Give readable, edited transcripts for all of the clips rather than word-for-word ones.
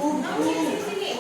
Rizky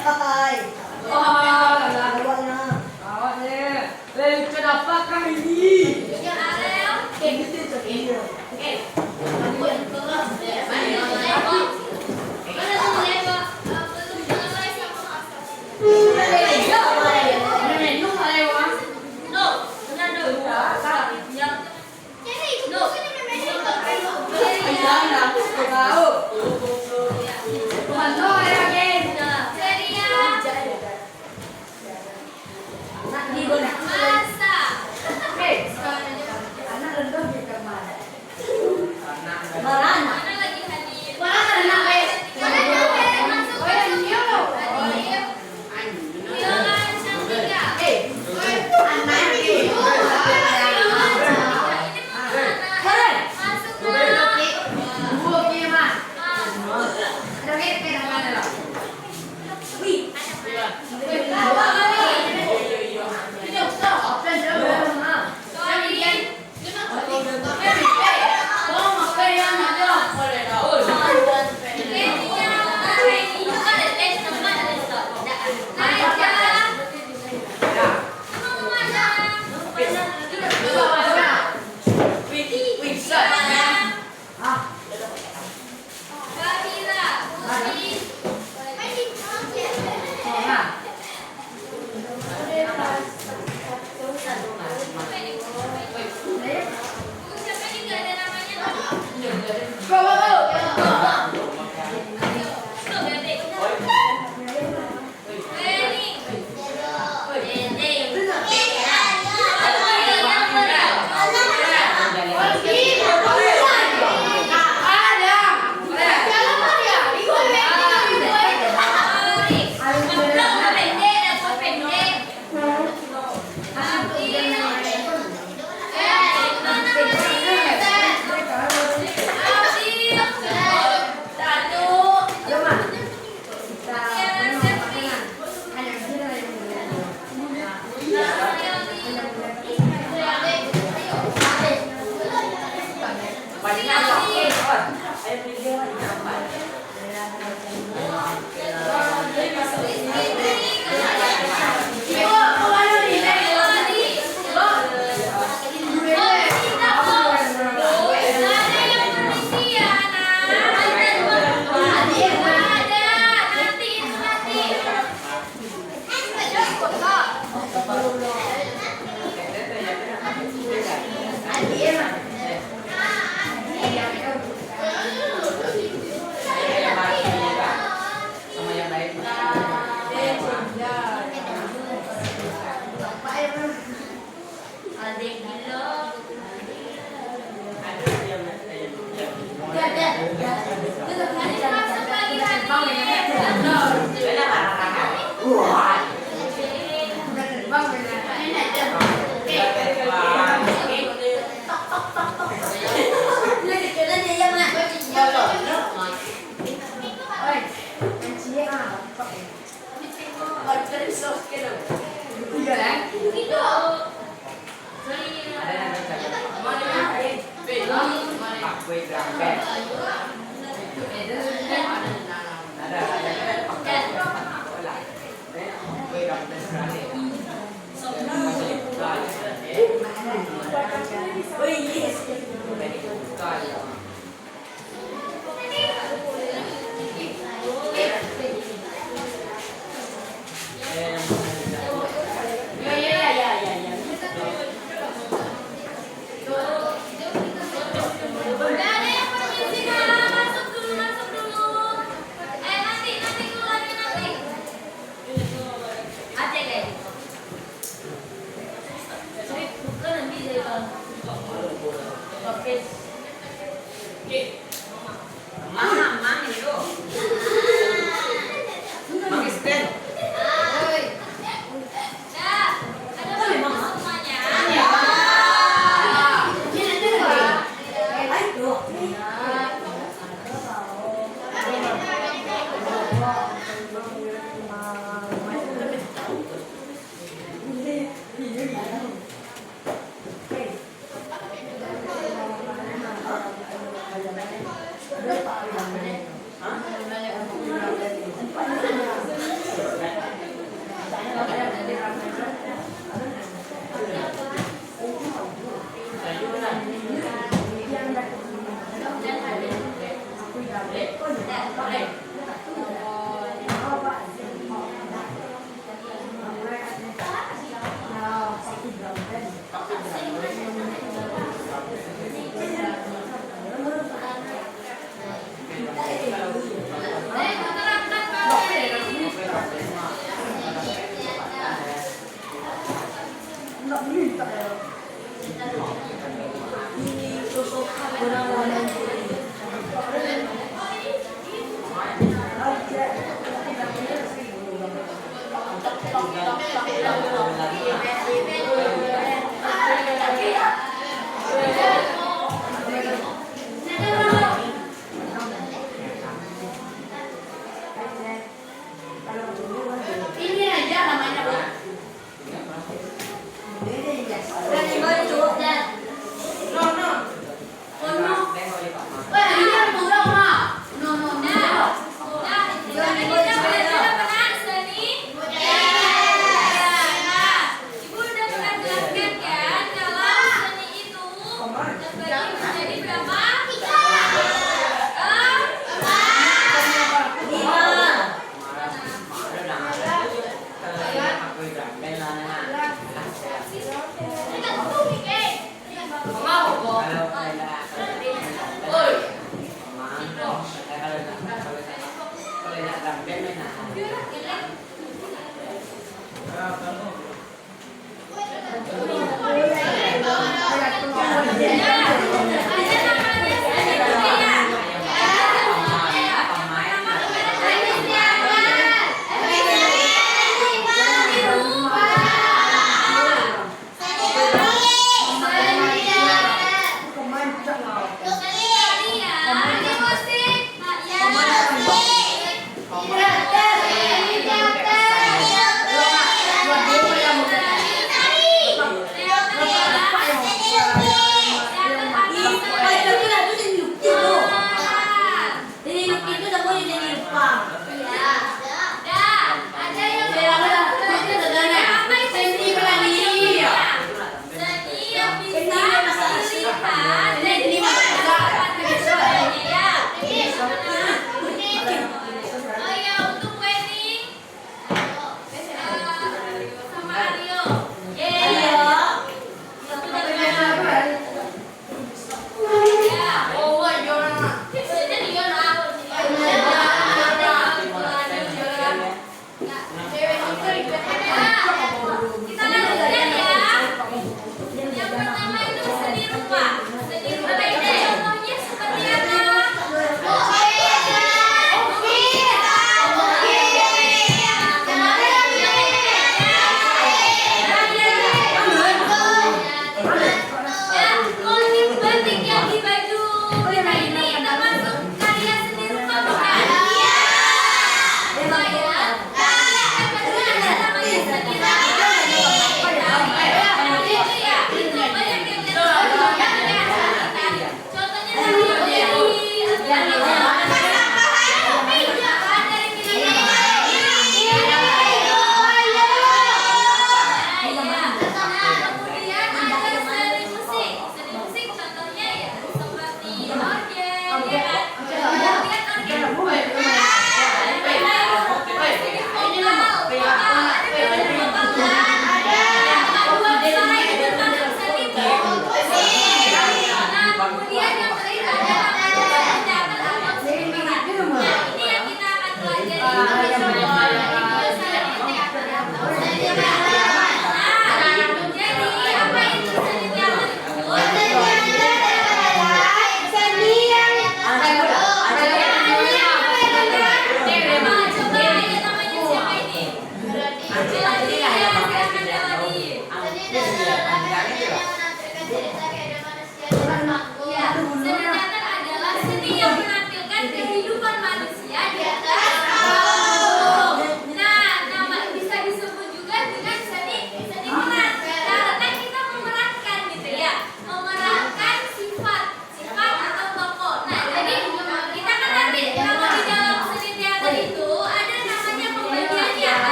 Hai. Wah, Awalnya. awalnya. Kenapakah ini? Yang Arel. Kayak gitu tuh. Iya. Udah ada yang permisi.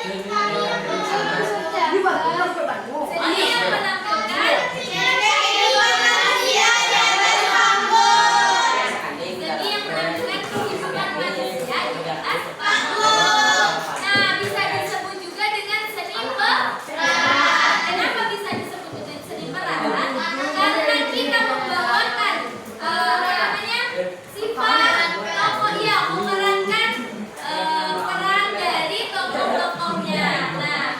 Sedih yang menampilkan kehidupan manusia di atas panggung. Nah, bisa disebut juga dengan seni peran. Kenapa bisa disebut dengan seni peran? Karena kita membawakan sifat tokoh, ya, memerankan peran dari tokoh-tokohnya. Nah,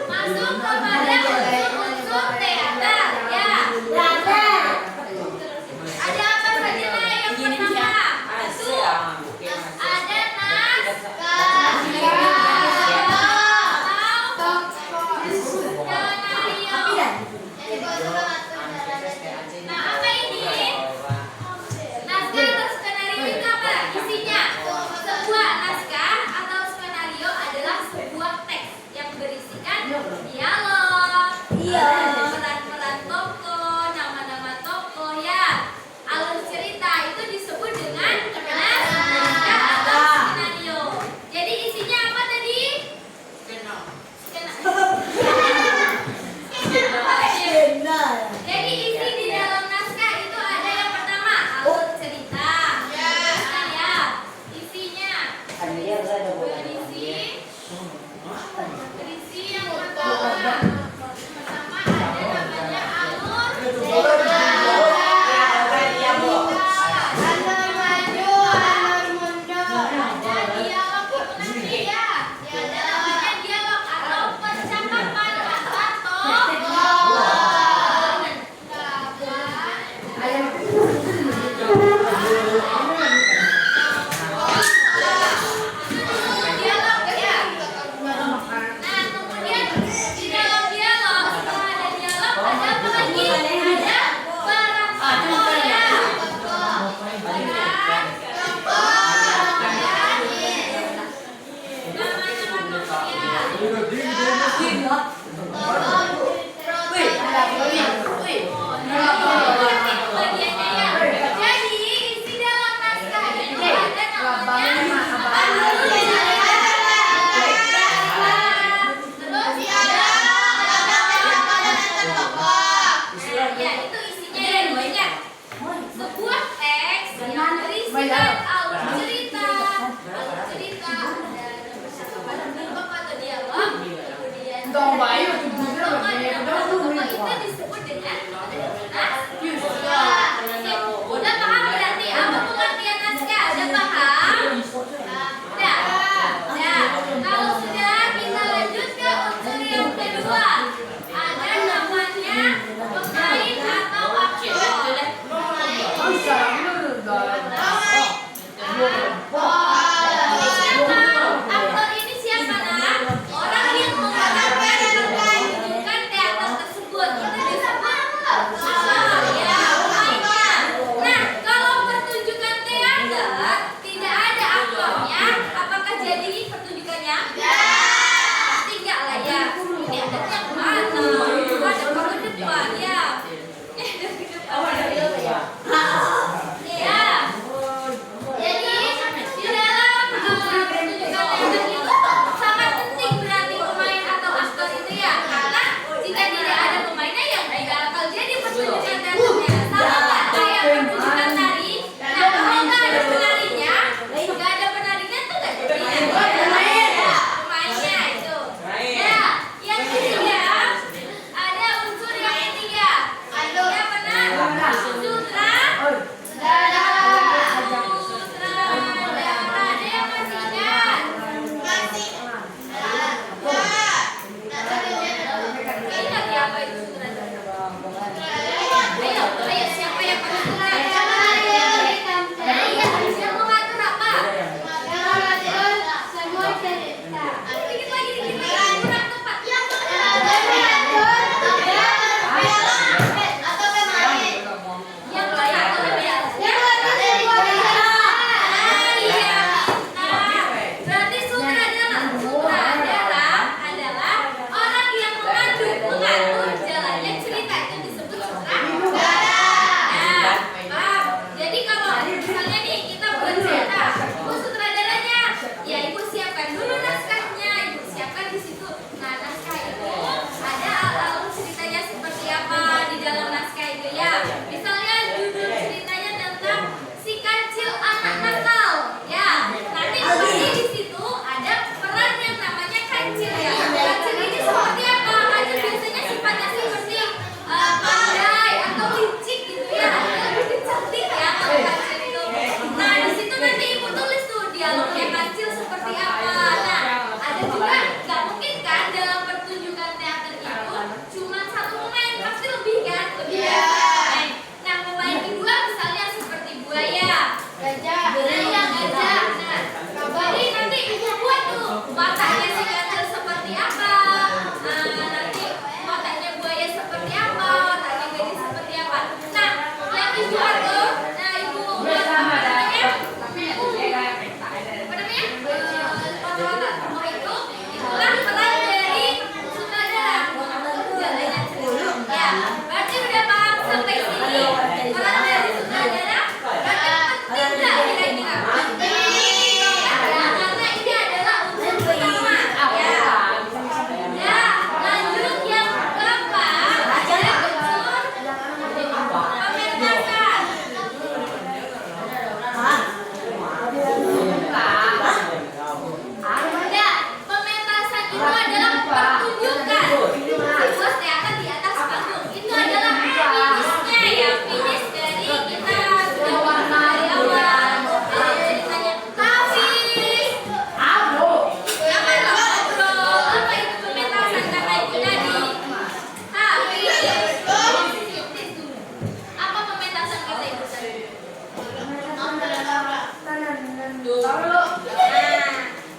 masuk kepada unsur teater, ya. Ada apa saja, Nak? Yang pertama, itu ada naskah, skenario. Nah, apa ini? Naskah atau skenario itu apa? Isinya, sebuah naskah atau skenario adalah sebuah teks yang berisikan dialog, peran-peran tokoh, nama-nama tokoh, ya. Alur cerita itu disebut dengan naskah atau skenario. Jadi isinya apa tadi? Jadi isi di dalam naskah itu ada yang pertama alur cerita, ya. Isinya berisi yang pertama ada namanya alur cerita. Ada dialog itu nanti, ya. Ada namanya dialog atau percakapan antar tokoh. Dialog, ya. Nah, kemudian di dalam dialog, setelah ada dialog, ada apa lagi? Ada para tokoh, ya. Nama-nama tokohnya. Bagiannya, ya. Jadi isi dalam naskah itu ada namanya alur cerita. Terus ya, itu isinya yang banyak. Sebuah teks yang berisikan alur cerita, dan percakapan dialog atau dialog. Kemudian tokoh itu disebut dengan naskah. Udah paham berarti apa pengertian naskah? Udah paham? Udah. Nah, kalau sudah, kita lanjut ke unsur yang kedua. Ada namanya pemain atau aktor.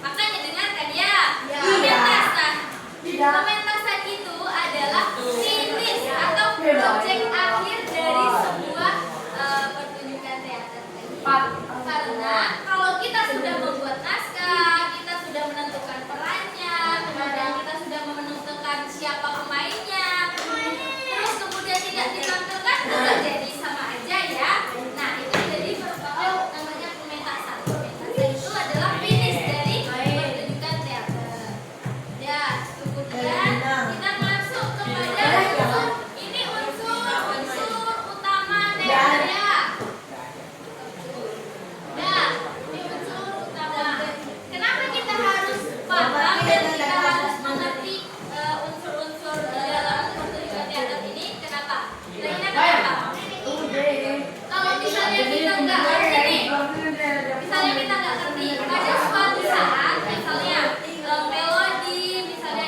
makanya dengarkan ya. Ya. Pementasan itu adalah finish atau project akhir dari sebuah pertunjukan teater. Karena kalau kita sudah membuat naskah, kita sudah menentukan perannya, kemudian kita sudah menentukan siapa pemainnya, terus kemudian tidak ditampilkan, sudah jadi sama aja ya. Nah itu jadi namanya pementasan. Pementasan itu adalah finish dari pertunjukan teater. Ya, kemudian kita masuk kepada unsur. Ini unsur utama teater ya. Nah, ini unsur utama. Kenapa kita harus paham dan kita harus mengerti unsur-unsur di dalam pertunjukan teater ini? Kenapa? Kira-kira kenapa? Kalau misalnya kita nggak ngerti nih, misalnya kita nggak ngerti, pada suatu saat, misalnya melodi, misalnya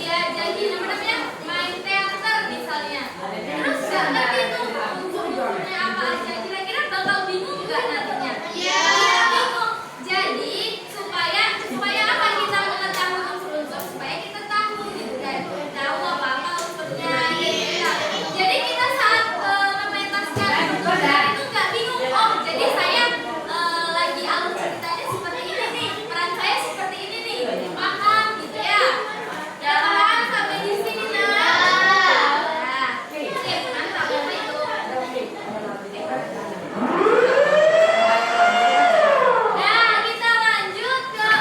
diajakin apa namanya main teater misalnya, terus nggak ngerti tuh unsur-unsurnya apa aja, kira-kira bakal bingung nggak nantinya? Iya bingung. Jadi supaya apa kita mengetahui unsur-unsur, supaya kita tahu gitu kan, tahu apa unsurnya gitu. Jadi kita saat mementaskan itu nggak bingung. Oh jadi saya lagi alur ceritanya seperti ini nih, peran saya seperti ini nih, paham gitu ya? Ya paham sampai di sini nah. Oke, mantap apa itu? Nah, kita lanjut ke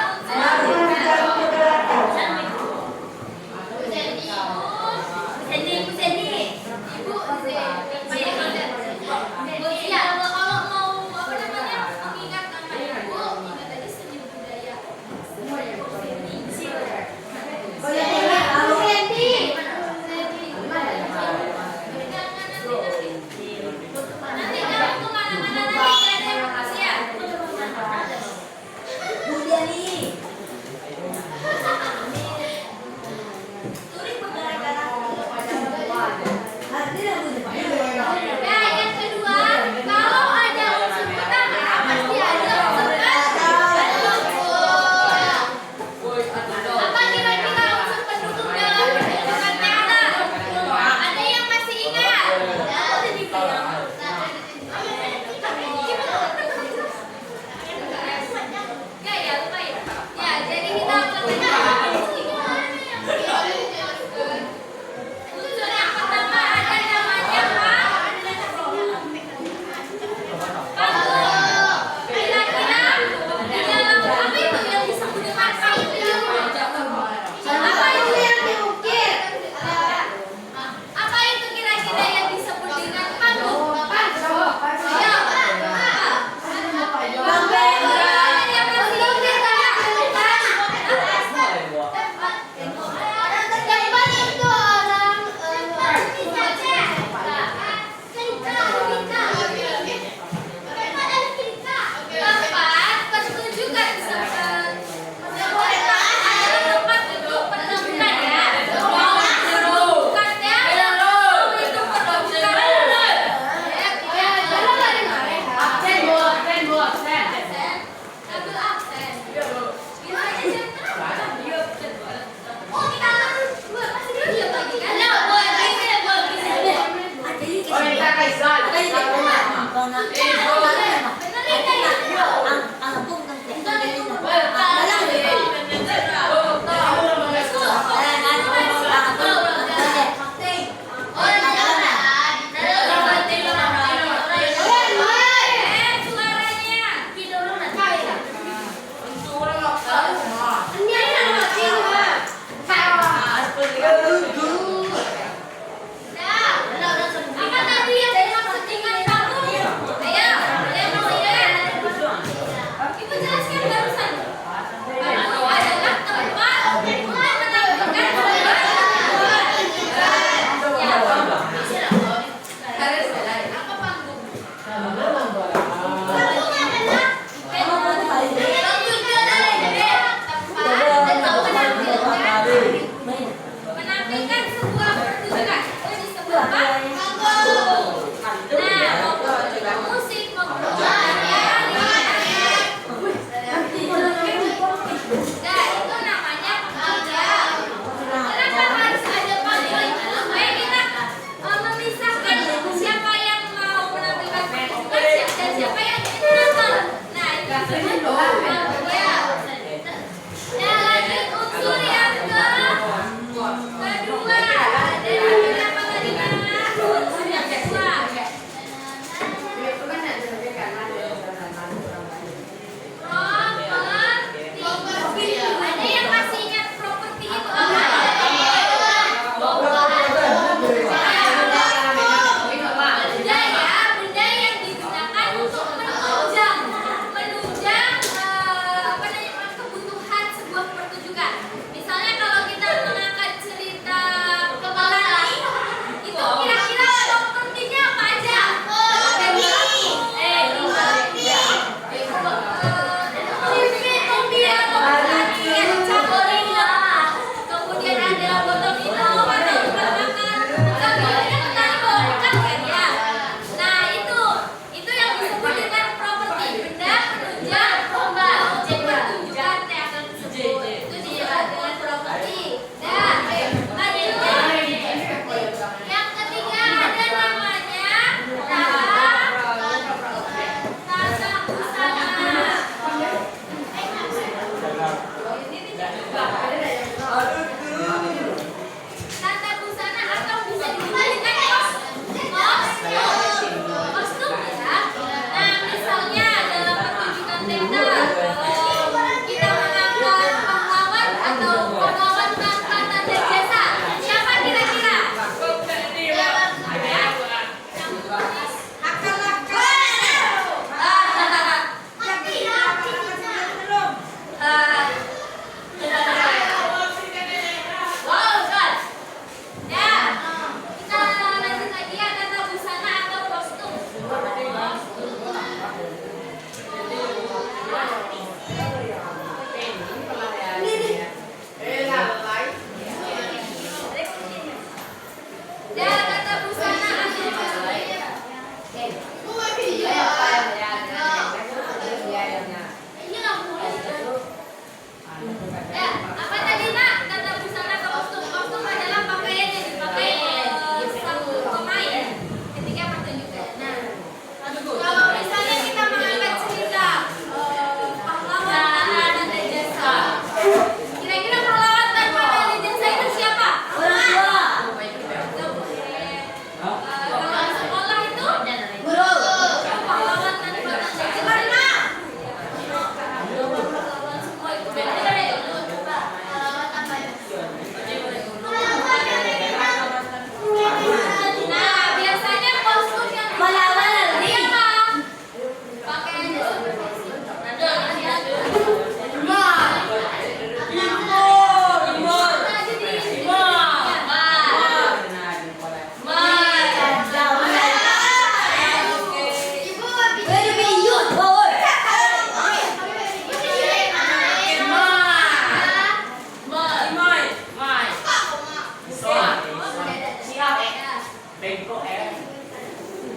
Ibu, ya kalau mau apa namanya mengingat nama ibu, ingat aja seni budaya. Nanti kalau kemana-mana nanti ada yang makasih ya. Nah, yang kedua, kalau ada unsur utama, pasti ada unsur pendukung. Apa kira-kira unsur pendukung dalam pertunjukan teater? Ada yang masih ingat? Enggak ya, lupa ya. Ya, jadi kita unsur yang pertama ada namanya panggung. Kira-kira di dalam apa itu yang disebut dengan panggung? Apa itu yang diukir? Apa itu kira-kira yang disebut dengan panggung? Ya, yang masih ingat tempat pertunjukan tempat untuk pertunjukan ya. Mau pertunjukan teater, mau itu pertunjukan double absen. Bisa aja jam berapa? Oh kita dua masih dia lagi kan? Apa tadi yang dimaksud dengan panggung? Ayo, ada yang mau lihat?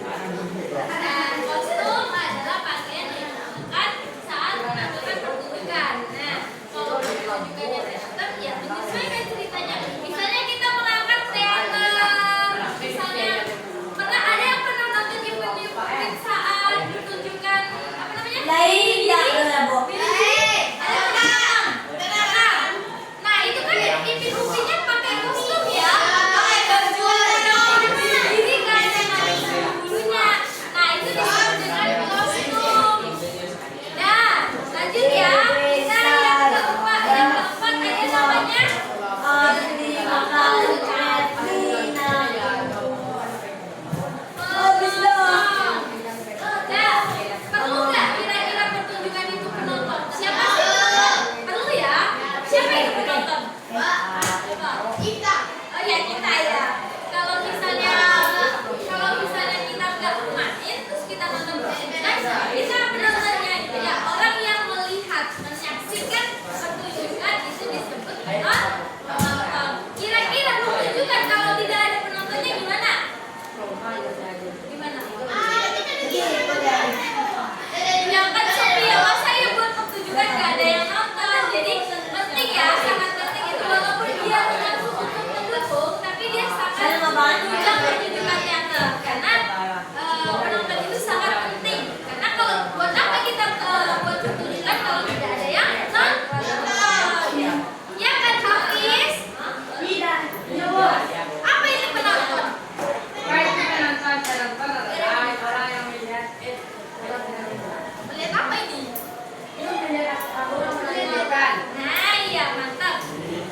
Nah, kostum adalah pakaian yang digunakan saat menampilkan pertunjukan. Nah, kalau pertunjukannya teater, ya menyesuaikan ceritanya. Misalnya kita mengangkat teater, misalnya pernah ada yang pernah nonton event saat pertunjukan apa namanya? Lain ya, Bu. Ada penantang. Nah, itu kan Ipin Upinnya pakai kostum ya. Pakai baju sendiri kan yang ada bulunya. Nah, itu disebut dengan kostum. Nah, lanjut ya. Kita yang keempat ada namanya Nah, perlu nggak kira-kira pertunjukan itu penonton? Siapa sih penonton? Perlu ya? Siapa itu penonton? Kita. Oh ya, kita ya. Kalau misalnya kita nggak main, terus kita nonton pertunjukan, kita penontonnya gitu ya. Orang yang melihat, menyaksikan pertunjukan itu disebut penonton. Kira-kira pertunjukan kalau tidak ada penontonnya gimana? Gimana? Yang kan sepi ya, masa ya buat pertunjukan gak ada yang nonton. Jadi penting ya, sangat penting itu walaupun dia mengaku untuk mendukung, tapi dia sangat menunjang pertunjukan teater karena penonton itu sangat penting. Karena kalau buat apa kita buat pertunjukan kalau tidak ada yang nonton? Ya kan Hafiz? Apa itu penonton? Orang yang melihat Melihat apa ini? pertunjukan. Nah, iya mantap.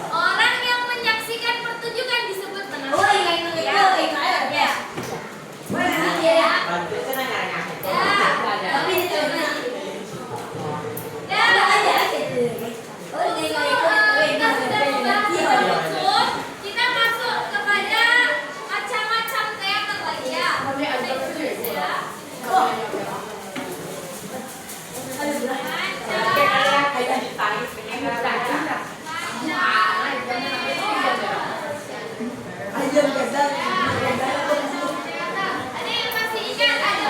Orang yang menyaksikan pertunjukan disebut penonton. Oh, iya, itu, Ya. ya. Ya. Tapi itu Kita sudah membahas tentang kostum. Kita masuk kepada macam-macam teater lagi ya. Ya. ayam gadang. Ada yang masih ingat ada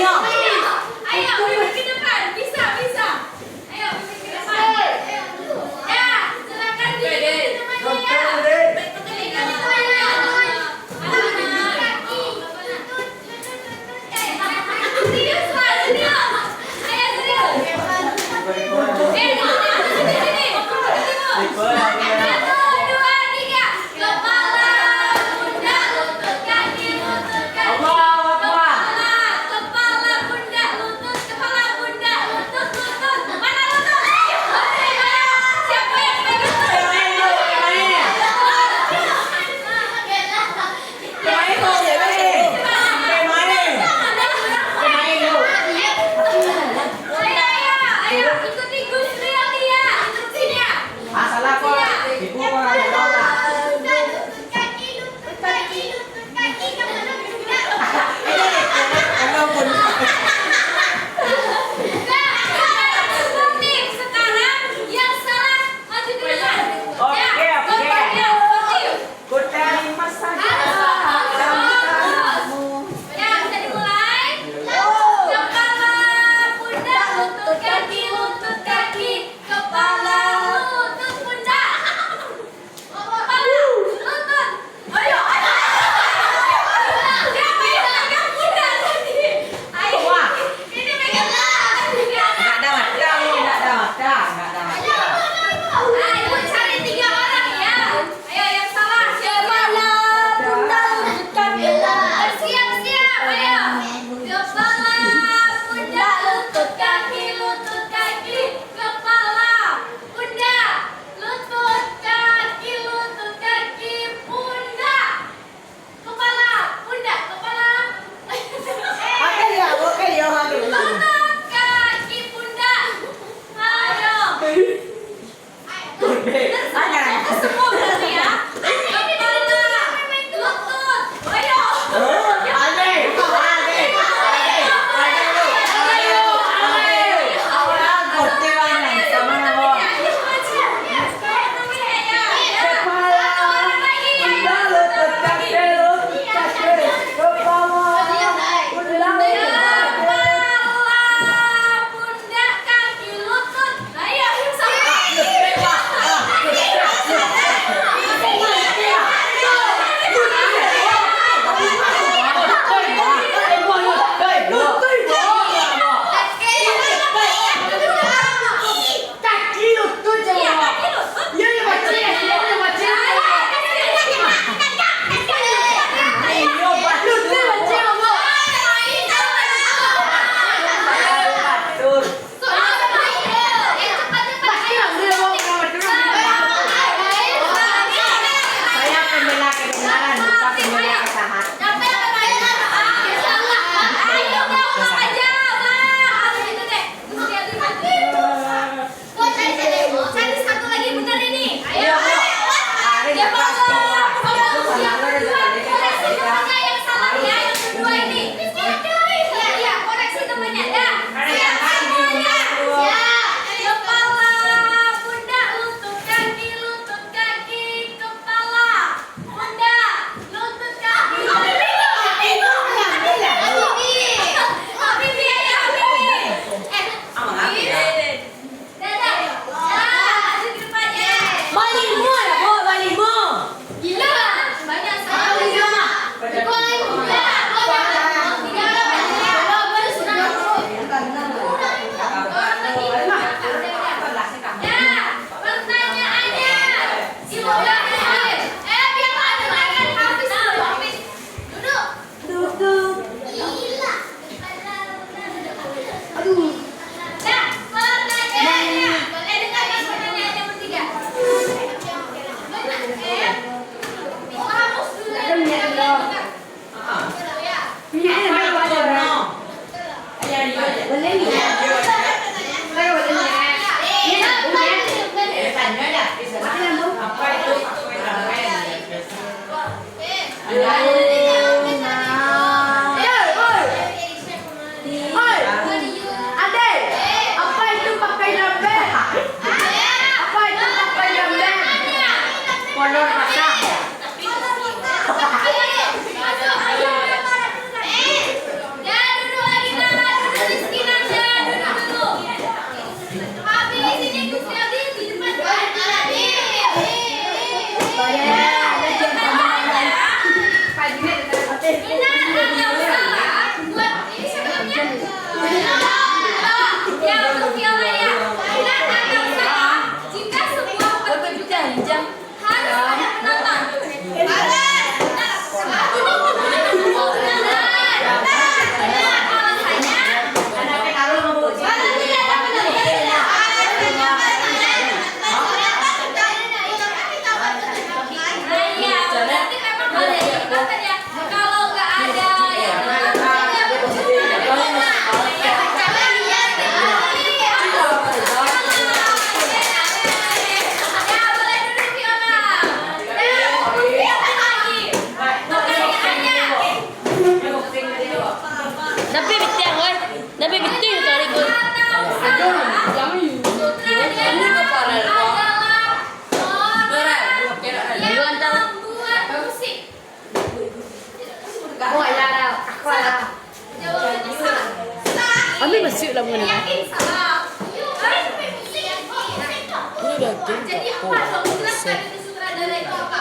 Ayo. Ayo, mimik ke depan. Bisa. Ayo, mimik ke depan. Ya, silakan diikuti namanya ya. Serius lah, serius. Ayo, serius. Sini. Satu, dua, tiga. Kepala, pundak, lutut, kaki, lutut, kaki. Kepala, pundak, lutut, kepala, pundak, lutut, lutut. Mana lutut? Siapa yang pegang? Ayo, ikuti Gus Riel dia. Instruksinya. Masalah kok ibu orang Lola. Sportif. Sekarang yang salah maju ke depan. Oke, Ya, oke. sportif. Kuda 5 saja. Ya, bisa dimulai. Kepala, pundak, lutut, kaki, lutut, kaki. Kepala, lutut, pundak. Kepala, lutut. Ayo. Siapa yang pegang pundak tadi? Ayo. Wah. Ini pegang. Enggak ada wadah. Ayo cari 3 orang ya. Ayo yang salah siapa? Bersiap-siap. Ayo. Kepala, pundak, lutut, kaki, lutut, kaki. Kepala, pundak, lutut, kaki, lutut, kaki, pundak. Kepala, pundak, kepala. Lutut, kaki, pundak. Ayo. Itu semua berarti ya. Kepala, lutut. Ayo. Pundak, kaki, lutut. Ayo, yang sama. Iya, kaki lutut. Saya pembela kebenaran, bukan pembela kesalahan. Cari satu lagi bener ini. Ayo. Iya, Bu. Hari Ya, nggak Pak. sekolah. Yang kedua, koreksi temannya yang salah ya. Yang kedua ini. Iya, koreksi temannya. Dah. Siap semuanya. Kepala, pundak, lutut, kaki, kepala, pundak, lutut, kaki. Habibi, ayo, Habibi. Dadah. Lanjut ke depannya. Gila, banyak sekali. Pertanyaannya, silakan. Biar ada lagi habis duduk. Gila. Nah, pertanyaannya. Dengarkan pertanyaannya bertiga. Kamus dulu Apa itu? Pondok pasang. Ya, duduk lagi, Bang. Ya, untuk Viola ya. Benar atau salah? Jika sebuah pertunjukan harus ada penonton. Tapi betul kali gue. Ami masih lah mengenai. Jadi apa dong? Jelaskan itu sutradara itu apa?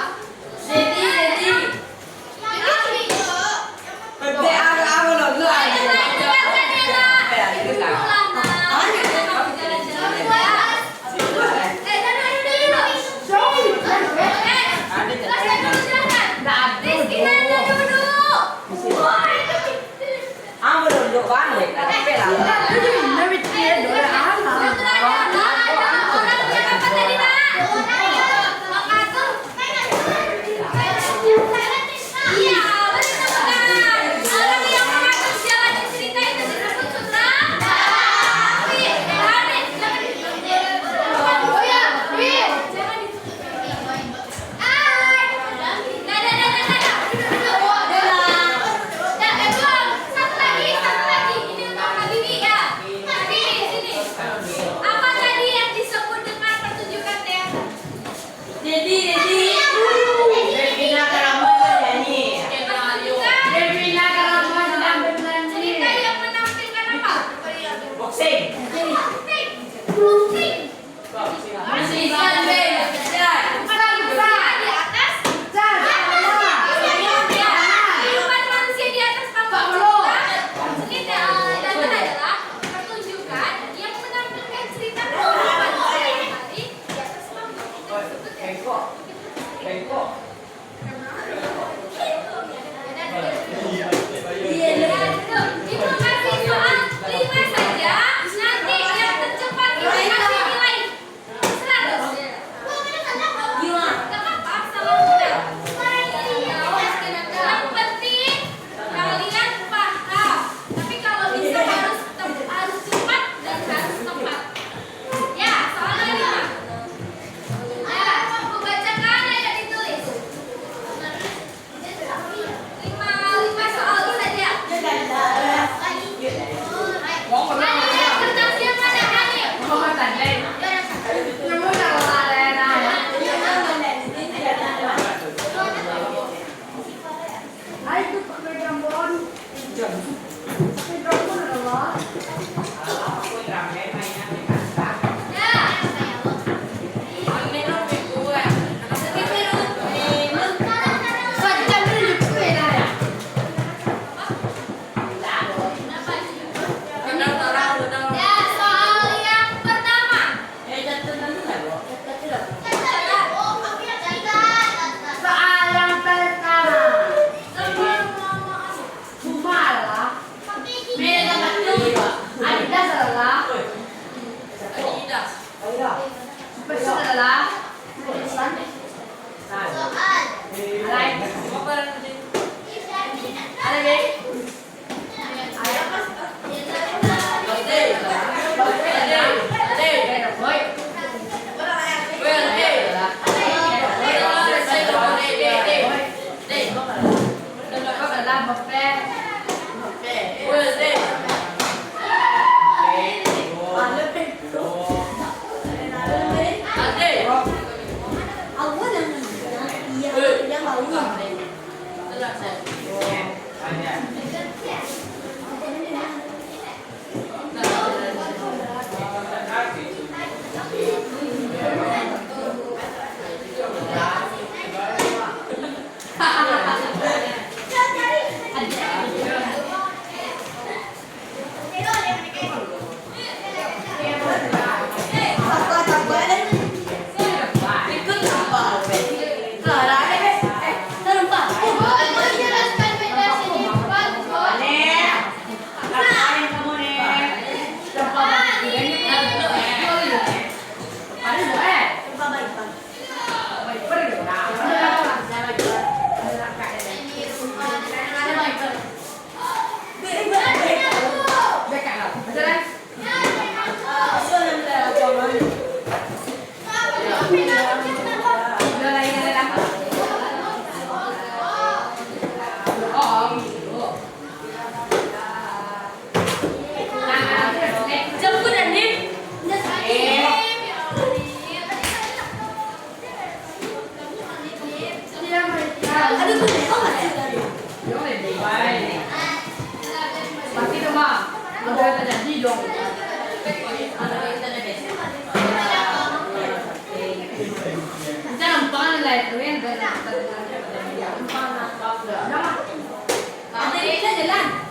jadi dong. Kita nampak lah itu yang nanti kita jalan.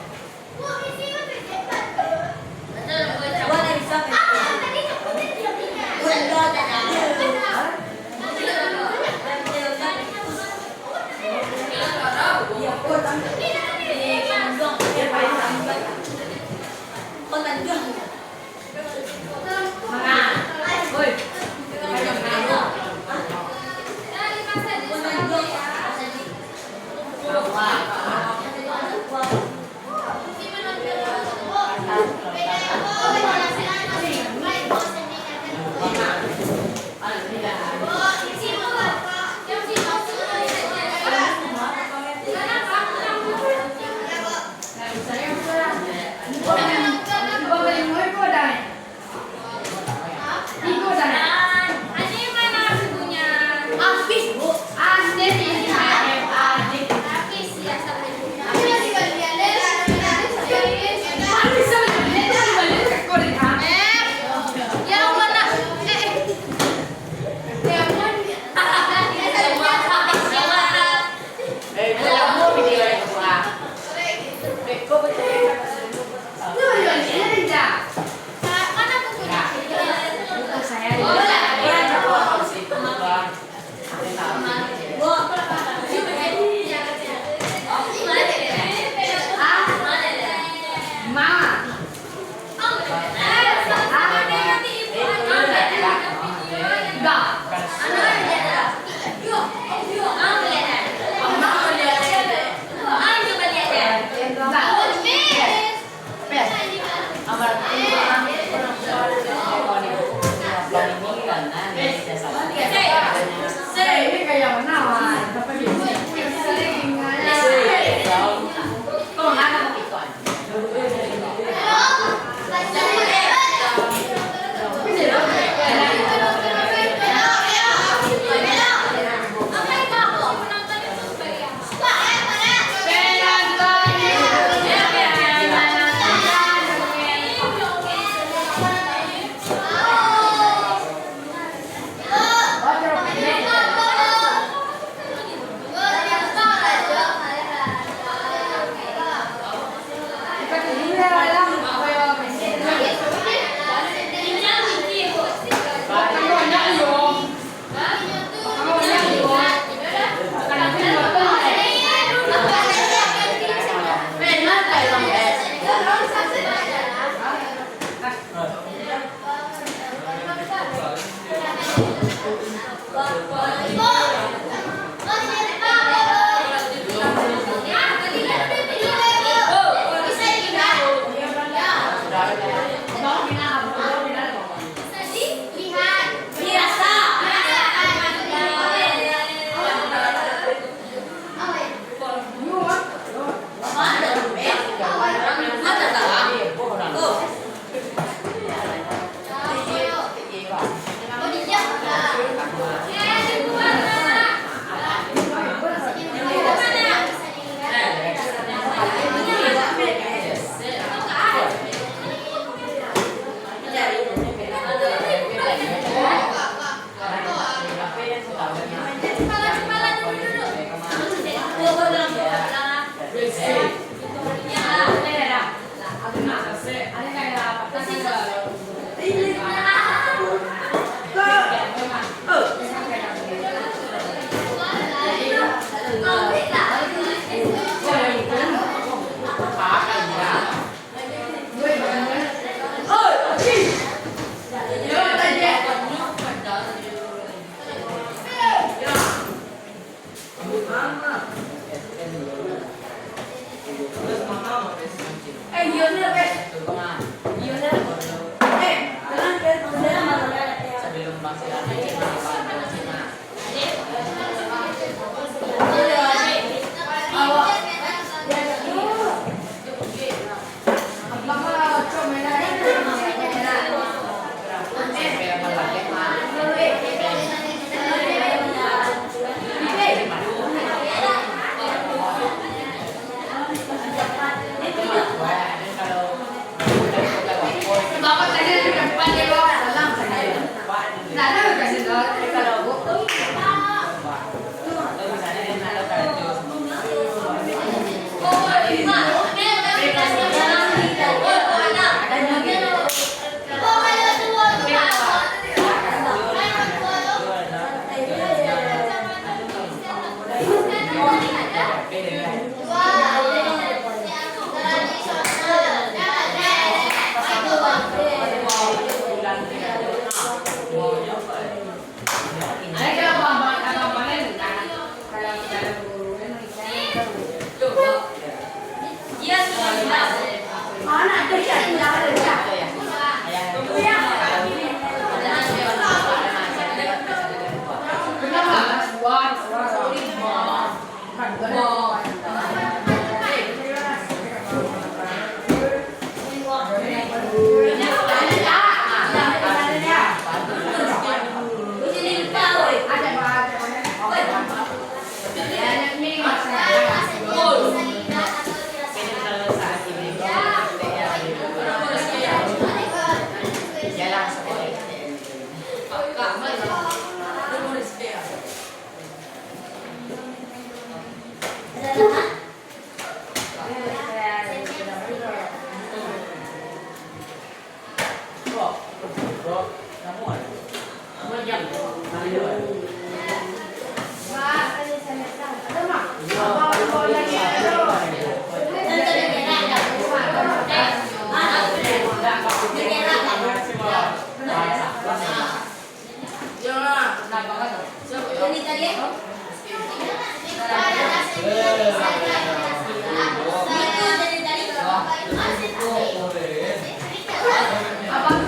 Apa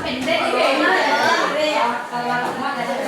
pendek kalau lemah ada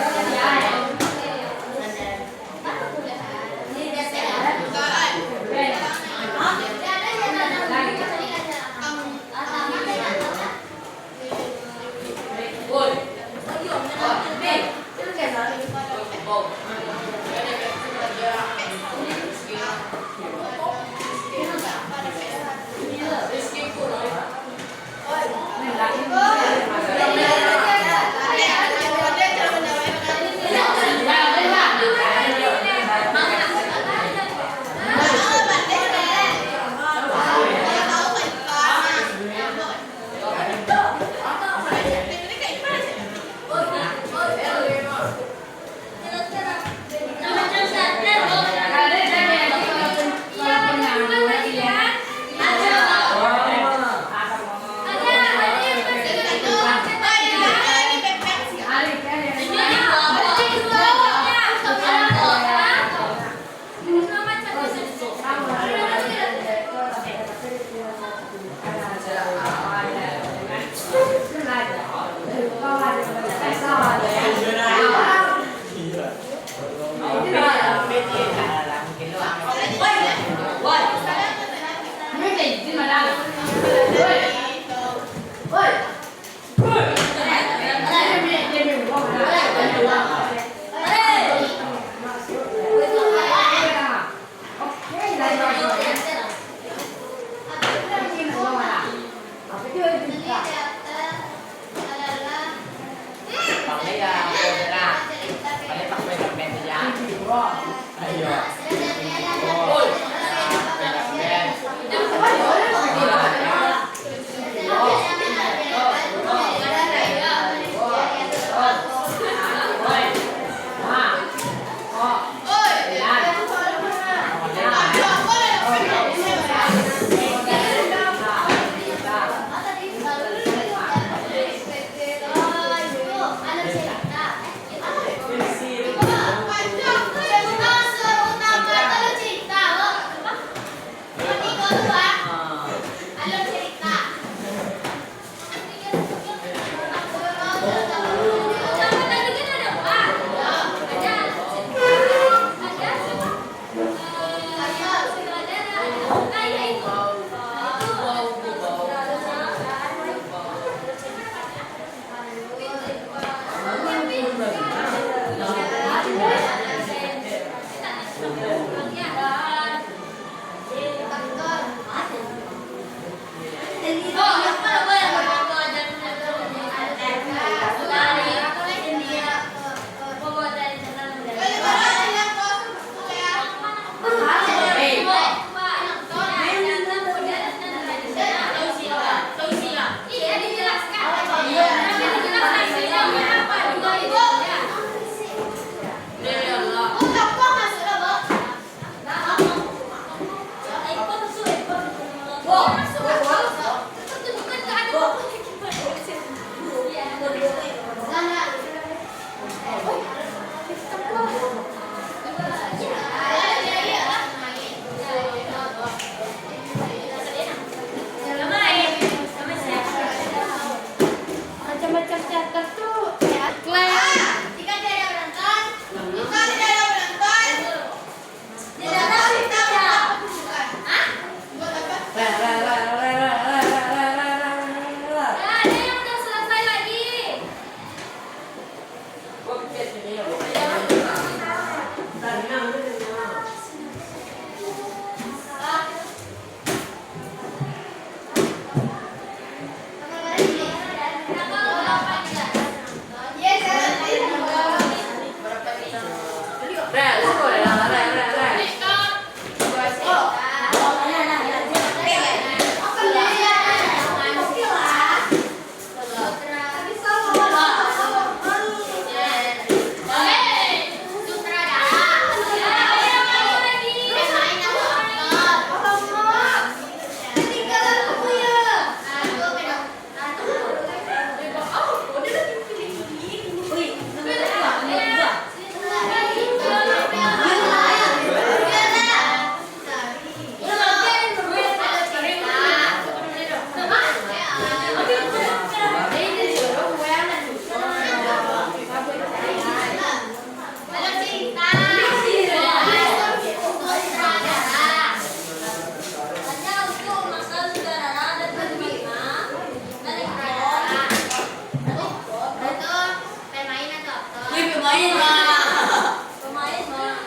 Pemain mah. Pemain mah.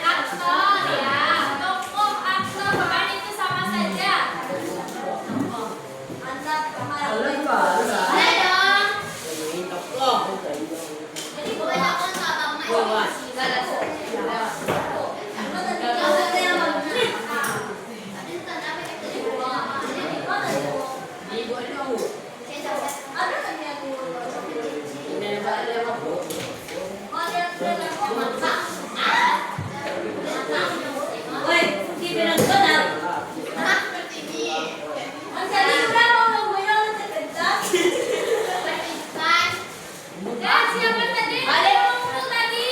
Aktor ya. Tokoh aktor pemain itu sama saja. Anak pemain. Boleh dong. Jadi kebanyakan sama pemain. Siapa tadi? Ada yang ngomong tadi?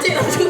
Cik langsung